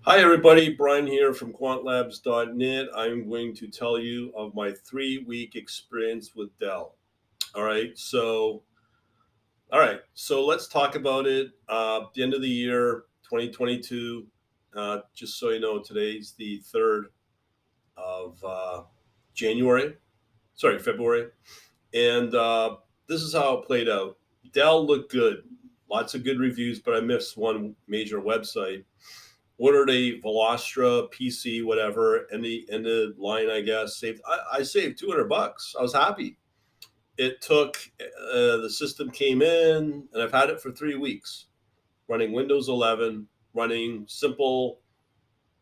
Hi, everybody. Brian here from quantlabs.net. I'm going to tell you of my 3 week experience with Dell. All right. So let's talk about it. The end of the year, 2022. Just so you know, today's the 3rd of January. Sorry, February. And this is how it played out. Dell looked good. Lots of good reviews, but I missed one major website. Ordered a Velastra PC, whatever, and the line, I guess, saved. I saved $200. I was happy. It took the system came in, and I've had it for 3 weeks, running Windows 11, running simple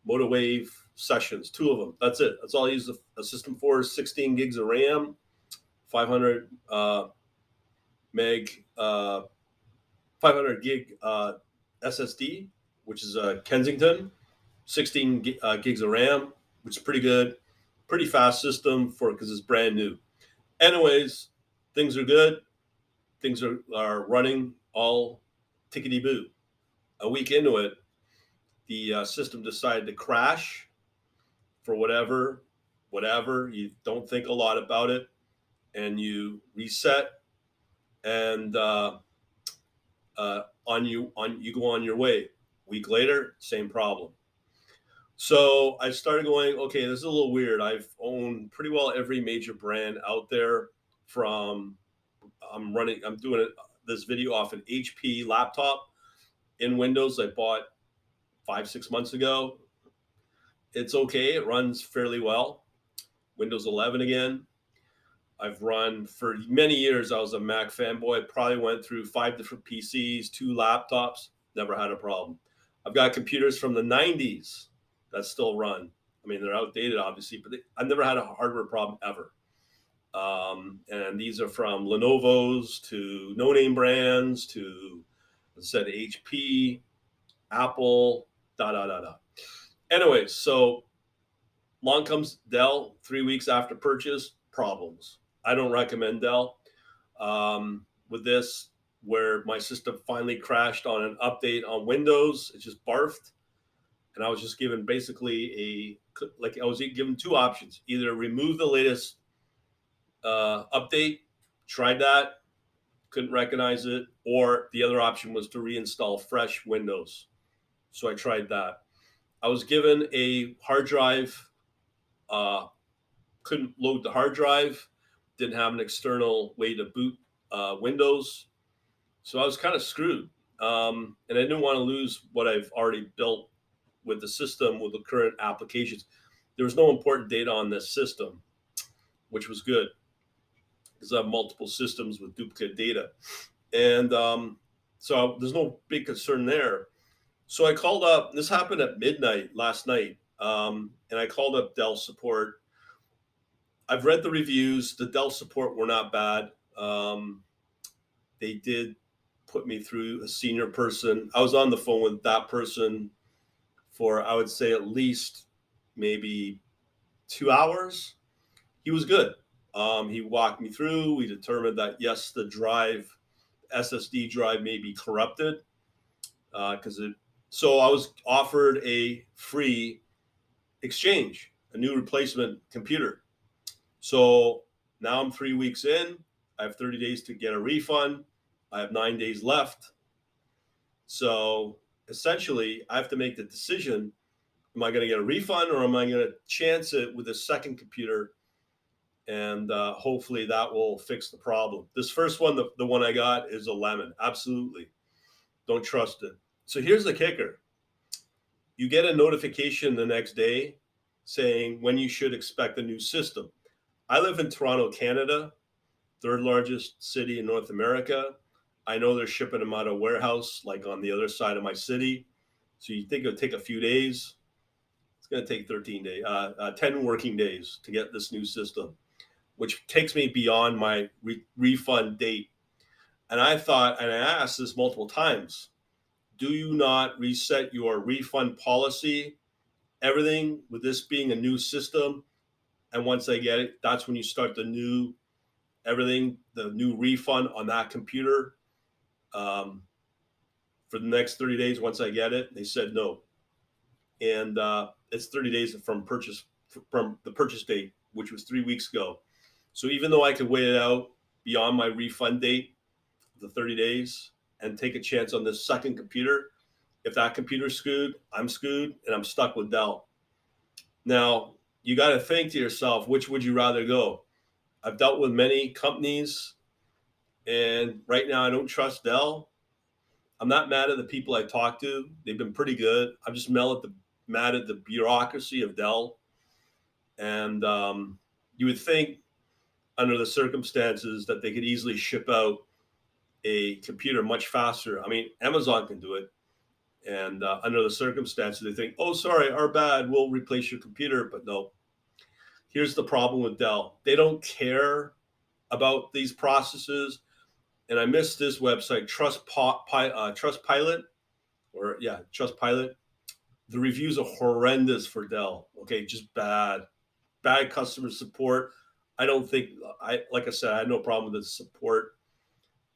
MotoWave sessions, two of them. That's it. That's all I use the system for. 16 gigs of RAM, 500 meg, 500 gig SSD, which is a Kensington. 16 gigs of RAM, which is pretty good. Pretty fast system for because it's brand new. Anyways, things are good. Things are running all tickety boo. A week into it, the system decided to crash for whatever. You don't think a lot about it, and you reset, and you go on your way. Week later, same problem. So I started going, okay, this is a little weird. I've owned pretty well every major brand out there. From I'm doing this video off an HP laptop in Windows I bought 5-6 months ago. It's okay. It runs fairly well. Windows 11 again. I've run for many years. I was a Mac fanboy. Probably went through 5 different PCs, 2 laptops. Never had a problem. I've got computers from the 90s that still run. I mean, they're outdated, obviously, but I've never had a hardware problem ever. And these are from Lenovo's to no-name brands to, as I said, HP, Apple, da da da da. Anyways, so along comes Dell. 3 weeks after purchase, problems. I don't recommend Dell. With this, where my system finally crashed on an update on Windows, it just barfed, and I was just given basically I was given two options: either remove the latest update, tried that, couldn't recognize it, or the other option was to reinstall fresh Windows. So I tried that. I was given a hard drive, couldn't load the hard drive, didn't have an external way to boot Windows. So I was kind of screwed. And I didn't want to lose what I've already built with the system, with the current applications. There was no important data on this system, which was good because I have multiple systems with duplicate data. And so there's no big concern there. So I called up, this happened at midnight last night, and I called up Dell support. I've read the reviews. The Dell support were not bad. They did put me through a senior person. I was on the phone with that person for, I would say, at least maybe 2 hours. He was good. He walked me through. We determined that, yes, the SSD drive may be corrupted because So I was offered a free exchange, a new replacement computer. So now I'm 3 weeks in. I have 30 days to get a refund. I have 9 days left. So essentially, I have to make the decision: am I going to get a refund, or am I going to chance it with a second computer? And hopefully that will fix the problem. This first one, the one I got, is a lemon. Absolutely. Don't trust it. So here's the kicker: you get a notification the next day saying when you should expect a new system. I live in Toronto, Canada, third largest city in North America. I know they're shipping them out of warehouse, like on the other side of my city. So you think it'll take a few days? It's going to take 10 working days to get this new system, which takes me beyond my refund date. And I thought, and I asked this multiple times, do you not reset your refund policy? Everything with this being a new system, and once I get it, that's when you start the new refund on that computer for the next 30 days once I get it. They said no. and it's 30 days from the purchase date, which was 3 weeks ago. So even though I could wait it out beyond my refund date, the 30 days, and take a chance on this second computer, if that computer's screwed, I'm screwed, and I'm stuck with Dell. Now, you got to think to yourself, which would you rather go? I've dealt with many companies, and right now I don't trust Dell. I'm not mad at the people I talk to. They've been pretty good. I'm just mad at the bureaucracy of Dell. And you would think, under the circumstances, that they could easily ship out a computer much faster. I mean, Amazon can do it. And under the circumstances, they think, oh, sorry, our bad, we'll replace your computer. But no, here's the problem with Dell. They don't care about these processes. And I missed this website, Trustpilot, or yeah, Trustpilot. The reviews are horrendous for Dell. Okay, just bad customer support. I don't think like I said, I had no problem with the support,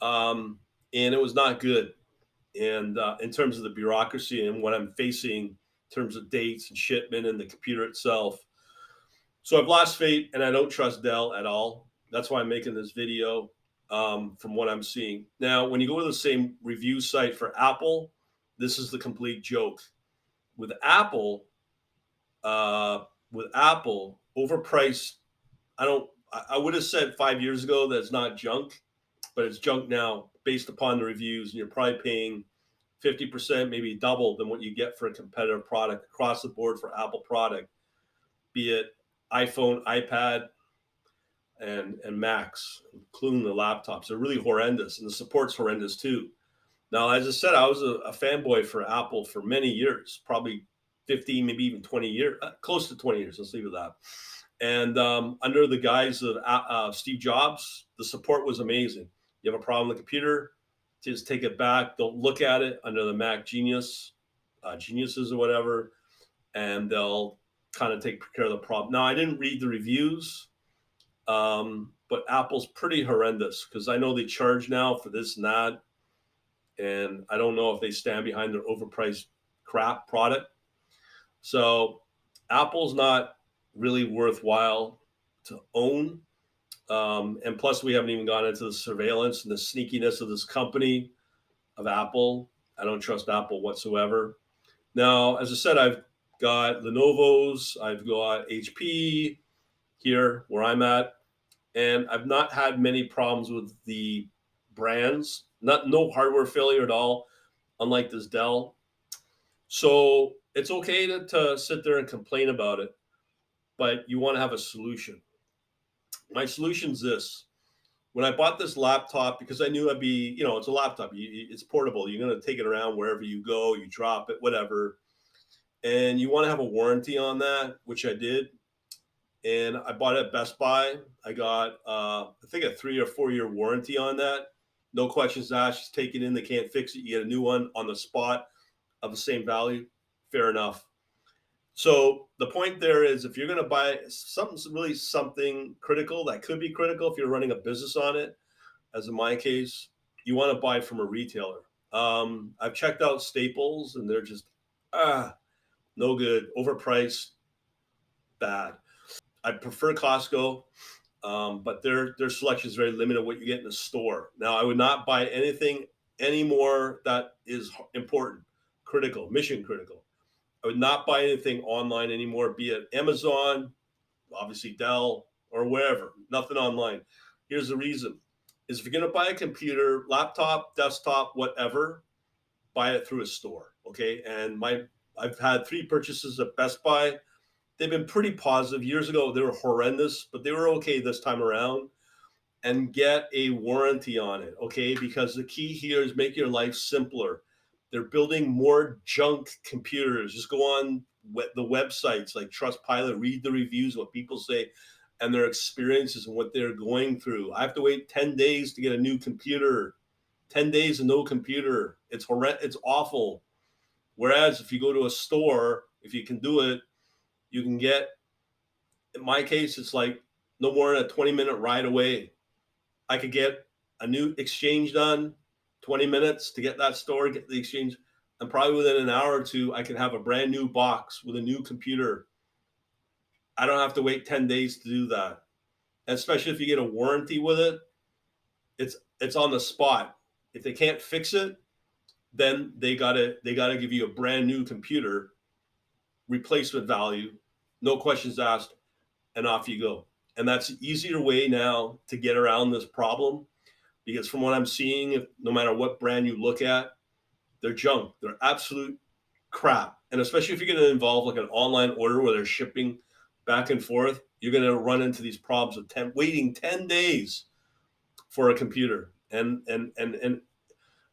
and it was not good. And in terms of the bureaucracy and what I'm facing in terms of dates and shipment and the computer itself, so I've lost faith, and I don't trust Dell at all. That's why I'm making this video. From what I'm seeing now, when you go to the same review site for Apple, this is the complete joke. With Apple, uh, overpriced. I don't. I would have said 5 years ago that it's not junk, but it's junk now based upon the reviews, and you're probably paying 50%, maybe double than what you get for a competitive product across the board for Apple product, be it iPhone, iPad, and Macs, including the laptops. They're really horrendous, and the support's horrendous too. Now, as I said, I was a fanboy for Apple for many years, probably 15, maybe even 20 years, close to 20 years. Let's leave it at that. And under the guise of Steve Jobs, the support was amazing. You have a problem with the computer, just take it back. Don't look at it under the Mac geniuses or whatever, and they'll kind of take care of the problem. Now, I didn't read the reviews, but Apple's pretty horrendous because I know they charge now for this and that, and I don't know if they stand behind their overpriced crap product. So Apple's not really worthwhile to own. And plus, we haven't even gone into the surveillance and the sneakiness of this company of Apple. I don't trust Apple whatsoever. Now, as I said, I've got Lenovo's, I've got HP here where I'm at, and I've not had many problems with the brands. No hardware failure at all, unlike this Dell. So it's okay to sit there and complain about it, but you want to have a solution. My solution's this. When I bought this laptop, because I knew I'd be, it's a laptop, it's portable. You're going to take it around wherever you go, you drop it, whatever. And you want to have a warranty on that, which I did. And I bought it at Best Buy. I got, I think, a 3 or 4 year warranty on that. No questions asked. Just take it in. They can't fix it. You get a new one on the spot of the same value. Fair enough. So the point there is, if you're going to buy something critical that could be critical if you're running a business on it, as in my case, you want to buy from a retailer. I've checked out Staples, and they're just no good, overpriced, bad. I prefer Costco, but their selection is very limited. What you get in the store. Now, I would not buy anything anymore that is important, critical, mission critical. I would not buy anything online anymore, be it Amazon, obviously Dell, or wherever. Nothing online. Here's the reason: is if you're going to buy a computer, laptop, desktop, whatever, buy it through a store. Okay, and I've had 3 purchases at Best Buy. They've been pretty positive. Years ago, they were horrendous, but they were okay this time around. And get a warranty on it, okay? Because the key here is make your life simpler. They're building more junk computers. Just go on the websites like Trustpilot, read the reviews, what people say, and their experiences and what they're going through. I have to wait 10 days to get a new computer. 10 days and no computer. It's horrendous. It's awful. Whereas if you go to a store, if you can do it, you can get, in my case, it's like no more than a 20-minute ride away. I could get a new exchange done, 20 minutes to get that store, get the exchange. and probably within an hour or two, I can have a brand new box with a new computer. I don't have to wait 10 days to do that. And especially if you get a warranty with it, it's on the spot. If they can't fix it, then they gotta give you a brand new computer, replacement value, no questions asked, and off you go. And that's an easier way now to get around this problem, because from what I'm seeing, if, no matter what brand you look at, they're junk. They're absolute crap. And especially if you're going to involve like an online order where they're shipping back and forth, you're going to run into these problems of waiting 10 days for a computer. And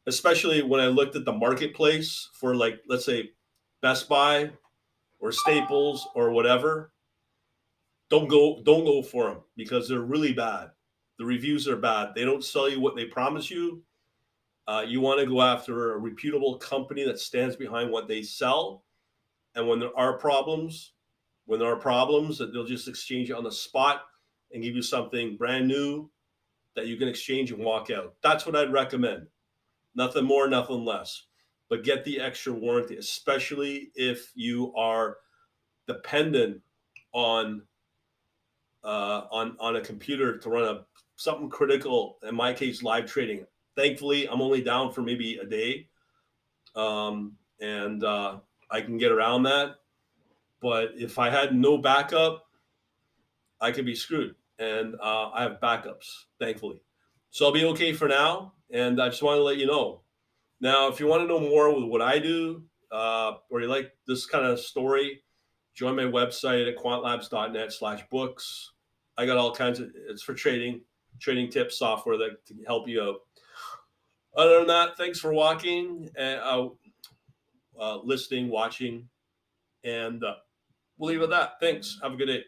especially when I looked at the marketplace for, like, let's say Best Buy or Staples or whatever, don't go for them because they're really bad. The reviews are bad. They don't sell you what they promise you. You want to go after a reputable company that stands behind what they sell. And when there are problems, that they'll just exchange it on the spot and give you something brand new that you can exchange and walk out. That's what I'd recommend. Nothing more, nothing less. But get the extra warranty, especially if you are dependent on on a computer to run something critical. In my case, live trading. Thankfully, I'm only down for maybe a day, and I can get around that. But if I had no backup, I could be screwed. And I have backups, thankfully, so I'll be okay for now. And I just want to let you know. Now, if you want to know more with what I do, or you like this kind of story, join my website at quantlabs.net/books. I got all kinds of, it's for trading tips, software that can help you out. Other than that, thanks for listening, watching, and we'll leave it at that. Thanks. Have a good day.